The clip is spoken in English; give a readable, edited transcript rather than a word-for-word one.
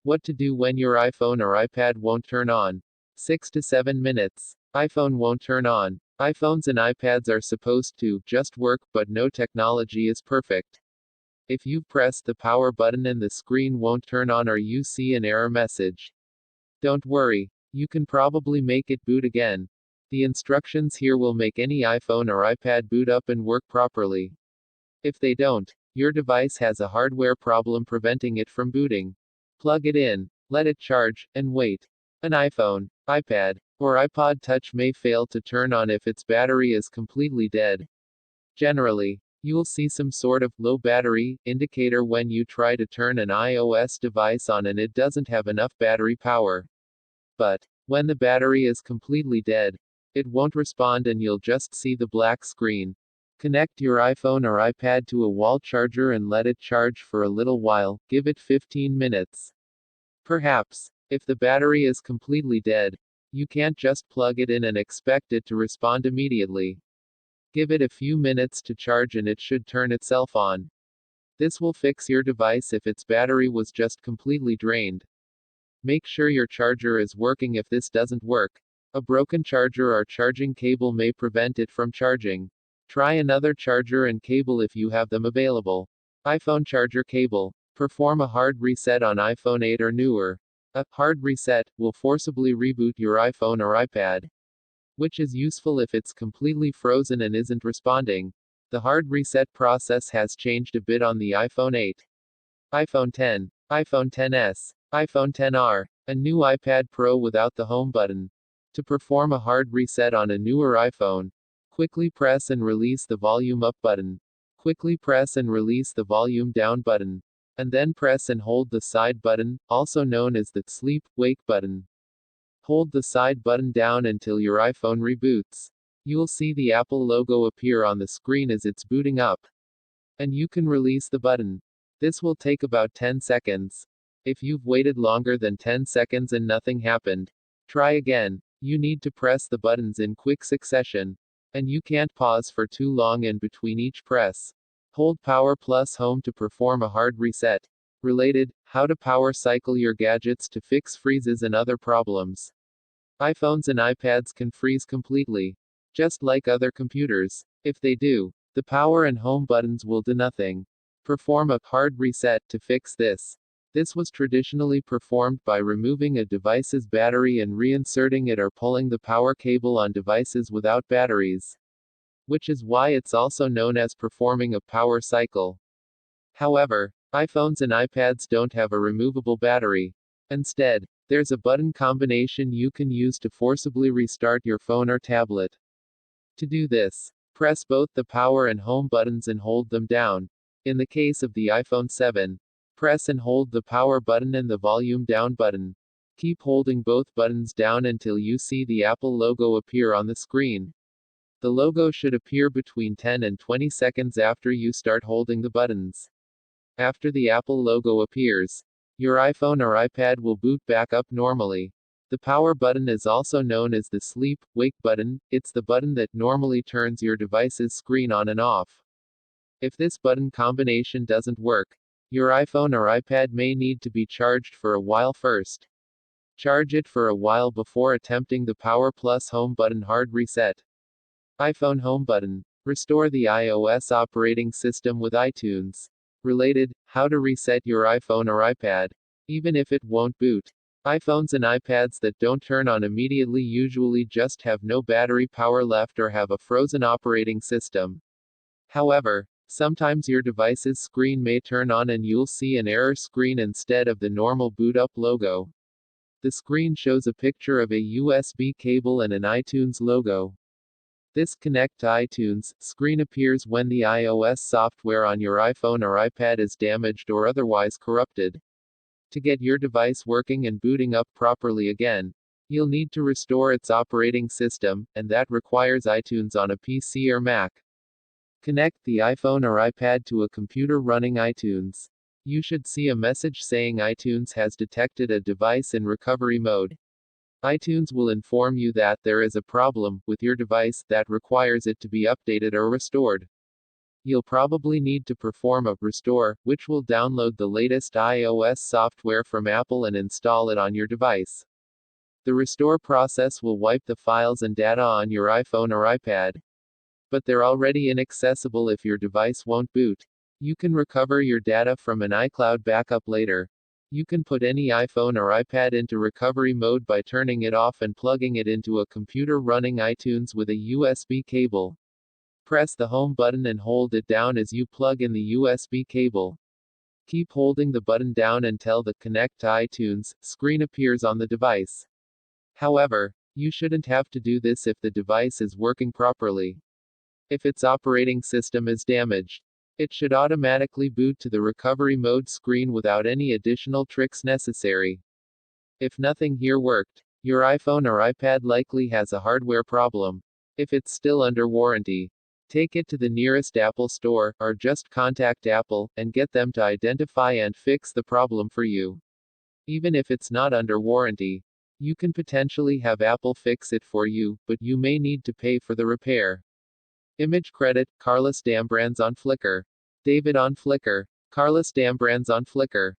What to do when your iPhone or iPad won't turn on. 6 to 7 minutes. iPhone won't turn on. iPhones and iPads are supposed to just work, but no technology is perfect. If you press the power button and the screen won't turn on or you see an error message, don't worry. You can probably make it boot again. The instructions here will make any iPhone or iPad boot up and work properly. If they don't, your device has a hardware problem preventing it from booting. Plug it in, let it charge, and wait. An iPhone, iPad, or iPod Touch may fail to turn on if its battery is completely dead. Generally, you'll see some sort of low battery indicator when you try to turn an iOS device on and it doesn't have enough battery power. But when the battery is completely dead, it won't respond and you'll just see the black screen. Connect your iPhone or iPad to a wall charger and let it charge for a little while, give it 15 minutes. Perhaps, if the battery is completely dead, you can't just plug it in and expect it to respond immediately. Give it a few minutes to charge and it should turn itself on. This will fix your device if its battery was just completely drained. Make sure your charger is working if this doesn't work. A broken charger or charging cable may prevent it from charging. Try another charger and cable if you have them available. iPhone charger cable. Perform a hard reset on iPhone 8 or newer. A hard reset will forcibly reboot your iPhone or iPad, which is useful if it's completely frozen and isn't responding. The hard reset process has changed a bit on the iPhone 8, iPhone 10, iPhone 10s, iPhone 10R, a new iPad Pro without the home button. To perform a hard reset on a newer iPhone, quickly press and release the volume up button. Quickly press and release the volume down button. And then press and hold the side button, also known as the sleep wake button. Hold the side button down until your iPhone reboots. You'll see the Apple logo appear on the screen as it's booting up. And you can release the button. This will take about 10 seconds. If you've waited longer than 10 seconds and nothing happened, try again. You need to press the buttons in quick succession. And you can't pause for too long in between each press. Hold power plus home to perform a hard reset. Related, how to power cycle your gadgets to fix freezes and other problems. iPhones and iPads can freeze completely, just like other computers. If they do, the power and home buttons will do nothing. Perform a hard reset to fix this. This was traditionally performed by removing a device's battery and reinserting it or pulling the power cable on devices without batteries, which is why it's also known as performing a power cycle. However, iPhones and iPads don't have a removable battery. Instead, there's a button combination you can use to forcibly restart your phone or tablet. To do this, press both the power and home buttons and hold them down. In the case of the iPhone 7, press and hold the power button and the volume down button. Keep holding both buttons down until you see the Apple logo appear on the screen. The logo should appear between 10 and 20 seconds after you start holding the buttons. After the Apple logo appears, your iPhone or iPad will boot back up normally. The power button is also known as the sleep wake button. It's the button that normally turns your device's screen on and off. If this button combination doesn't work, your iPhone or iPad may need to be charged for a while first. Charge it for a while before attempting the power plus home button hard reset. iPhone home button. Restore the iOS operating system with iTunes. Related, how to reset your iPhone or iPad, even if it won't boot. iPhones and iPads that don't turn on immediately usually just have no battery power left or have a frozen operating system. However, sometimes your device's screen may turn on and you'll see an error screen instead of the normal boot up logo. The screen shows a picture of a USB cable and an iTunes logo. This Connect to iTunes screen appears when the iOS software on your iPhone or iPad is damaged or otherwise corrupted. To get your device working and booting up properly again, you'll need to restore its operating system, and that requires iTunes on a PC or Mac. Connect the iPhone or iPad to a computer running iTunes. You should see a message saying iTunes has detected a device in recovery mode. iTunes will inform you that there is a problem with your device that requires it to be updated or restored. You'll probably need to perform a restore, which will download the latest iOS software from Apple and install it on your device. The restore process will wipe the files and data on your iPhone or iPad. But they're already inaccessible if your device won't boot. You can recover your data from an iCloud backup later. You can put any iPhone or iPad into recovery mode by turning it off and plugging it into a computer running iTunes with a USB cable. Press the home button and hold it down as you plug in the USB cable. Keep holding the button down until the Connect to iTunes screen appears on the device. However, you shouldn't have to do this if the device is working properly. If its operating system is damaged, it should automatically boot to the recovery mode screen without any additional tricks necessary. If nothing here worked, your iPhone or iPad likely has a hardware problem. If it's still under warranty, take it to the nearest Apple store, or just contact Apple, and get them to identify and fix the problem for you. Even if it's not under warranty, you can potentially have Apple fix it for you, but you may need to pay for the repair. Image credit, Carlos Dambrands on Flickr. David on Flickr. Carlos Dambrands on Flickr.